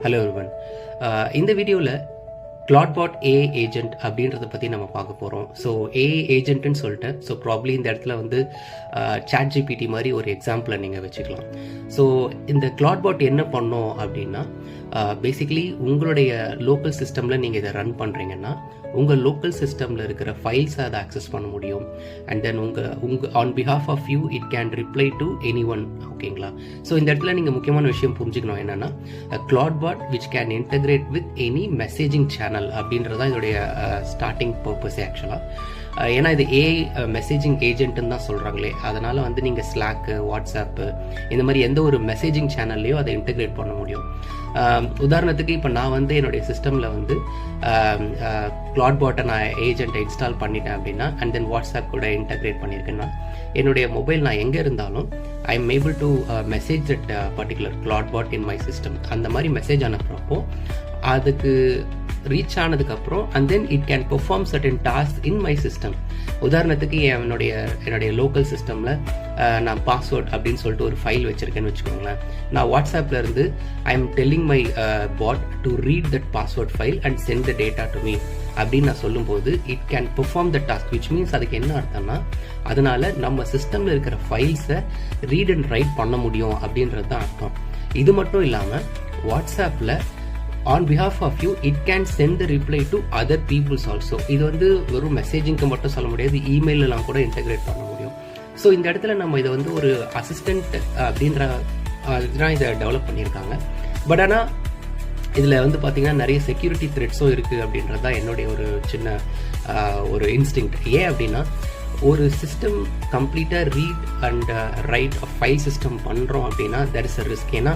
Hello everyone. இந்த வீடியோவில் கிளாட்பாட் AI agent அப்படின்றத பற்றி நம்ம பார்க்க போகிறோம். ஸோ ஏஐ ஏஜென்ட்னு சொல்லிட்டு ப்ராப்ளி இந்த இடத்துல வந்து சாட் ஜிபிடி மாதிரி ஒரு எக்ஸாம்பிளை நீங்கள் வச்சுக்கலாம். ஸோ இந்த கிளாட்பாட் என்ன பண்ணோம் அப்படின்னா, பேசிக்கலி உங்களுடைய லோக்கல் சிஸ்டமில் நீங்கள் இதை ரன் பண்ணுறீங்கன்னா உங்கள் லோக்கல் சிஸ்டமில் இருக்கிற ஃபைல்ஸை அதை ஆக்சஸ் பண்ண முடியும். அண்ட் தென் உங்கள் on behalf of you it can reply to anyone. ஓகேங்களா? ஸோ இந்த இடத்துல நீங்கள் முக்கியமான விஷயம் புரிஞ்சுக்கணும் என்னென்னா, Clawdbot which can integrate with any messaging channel அப்படின்றதான் இதோடைய ஸ்டார்டிங் பர்பஸே ஆக்சுவலாக. ஏன்னா இது ஏஐ மெசேஜிங் ஏஜென்ட்டுன்னு தான் சொல்கிறாங்களே, அதனால் வந்து நீங்கள் ஸ்லாக்கு, வாட்ஸ்அப்பு இந்த மாதிரி எந்த ஒரு மெசேஜிங் சேனல்லையும் அதை இன்டகிரேட் பண்ண முடியும். உதாரணத்துக்கு இப்போ நான் வந்து என்னுடைய சிஸ்டமில் வந்து கிளாட்பாட்டை நான் ஏஜென்ட்டை இன்ஸ்டால் பண்ணிட்டேன் அப்படின்னா, அண்ட் தென் வாட்ஸ்அப் கூட இன்டகிரேட் பண்ணியிருக்கேன்னா, என்னுடைய மொபைல் நான் எங்கே இருந்தாலும் I am able to message that particular Clawdbot in my system. அந்த மாதிரி மெசேஜ் அனுப்புகிறப்போ அதுக்கு ரீச் ஆனதுக்கப்புறம் and then it can perform certain task in my system. உதாரணத்துக்கு என்னுடைய லோக்கல் சிஸ்டமில் நான் பாஸ்வேர்ட் அப்படின்னு சொல்லிட்டு ஒரு ஃபைல் வச்சுருக்கேன்னு வச்சுக்கோங்களேன். நான் வாட்ஸ்அப்பில் இருந்து I am telling my bot to read that password file and send the data to me அப்படின்னு நான் சொல்லும்போது it can perform the task, which means அதுக்கு என்ன அர்த்தம்னா, அதனால நம்ம சிஸ்டமில் இருக்கிற ஃபைல்ஸை ரீட் அண்ட் ரைட் பண்ண முடியும் அப்படின்றது தான் அர்த்தம். இது மட்டும் இல்லாமல் வாட்ஸ்அப்பில் on behalf of you it can send the reply to other peoples also. இது வந்து வெறும் மெசேஜிங்க்கு மட்டும் சொல்ல முடியாது, இமெயிலெலாம் கூட இன்டெகிரேட் பண்ண முடியும். ஸோ இந்த இடத்துல நம்ம இதை வந்து ஒரு அசிஸ்டன்ட் அப்படின்ற இதுதான் இதை டெவலப் பண்ணியிருக்காங்க. பட் ஆனால் இதில் வந்து பார்த்தீங்கன்னா நிறைய செக்யூரிட்டி த்ரெட்ஸும் இருக்குது அப்படின்றது தான் என்னுடைய ஒரு சின்ன ஒரு இன்ஸ்டிங்க்ட். ஏன் அப்படின்னா, ஒரு சிஸ்டம் கம்ப்ளீட்டாக read and right file system பண்ணுறோம் அப்படின்னா தேர் இஸ் அ ரிஸ்க். ஏன்னா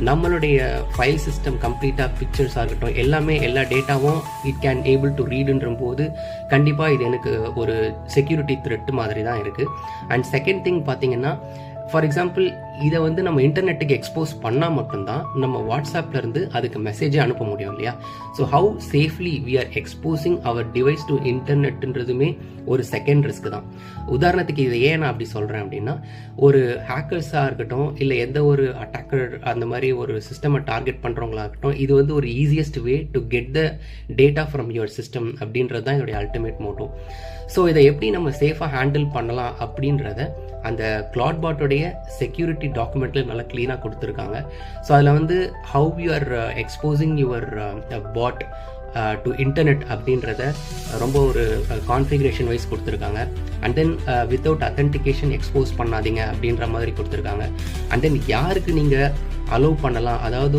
நம்மளுடைய ஃபைல் சிஸ்டம் கம்ப்ளீட்டாக பிக்சர்ஸாக இருக்கட்டும், எல்லா டேட்டாவும் இட் கேன் ஏபிள் டு ரீடுன்ற போது கண்டிப்பாக இது எனக்கு ஒரு செக்யூரிட்டி த்ரெட் மாதிரி தான் இருக்குது. அண்ட் செகண்ட் திங் பார்த்தீங்கன்னா, ஃபார் எக்ஸாம்பிள் இதை வந்து நம்ம இன்டர்நெட்டுக்கு எக்ஸ்போஸ் பண்ணால் மட்டும்தான் நம்ம வாட்ஸ்அப்பில் இருந்து அதுக்கு மெசேஜே அனுப்ப முடியும் இல்லையா? So how safely we are exposing our device to இன்டர்நெட்டுன்றதுமே ஒரு செகண்ட் ரிஸ்க் தான். உதாரணத்துக்கு இதை ஏன் நான் அப்படி சொல்கிறேன் அப்படின்னா, ஒரு ஹேக்கர்ஸாக இருக்கட்டும், இல்லை எந்த ஒரு அட்டாக்கர் அந்த மாதிரி ஒரு சிஸ்டமை டார்கெட் பண்ணுறவங்களா இருக்கட்டும், இது வந்து ஒரு easiest way to get the data from your system அப்படின்றது தான் என்னுடைய அல்டிமேட் மோட்டோ. ஸோ இதை எப்படி நம்ம சேஃபாக ஹேண்டில் பண்ணலாம் அப்படின்றத அந்த கிளாட்பாட்டோடைய செக்யூரிட்டி டாக்குமெண்ட்ல நல்லா கிளீனாக கொடுத்துருக்காங்க. ஸோ அதில் வந்து how you are exposing your bot to internet அப்படின்றத ரொம்ப ஒரு கான்ஃபிகரேஷன் வைஸ் கொடுத்துருக்காங்க. And then without authentication expose பண்ணாதீங்க அப்படின்ற மாதிரி கொடுத்துருக்காங்க. அண்ட் தென் யாருக்கு நீங்கள் அலோவ் பண்ணலாம், அதாவது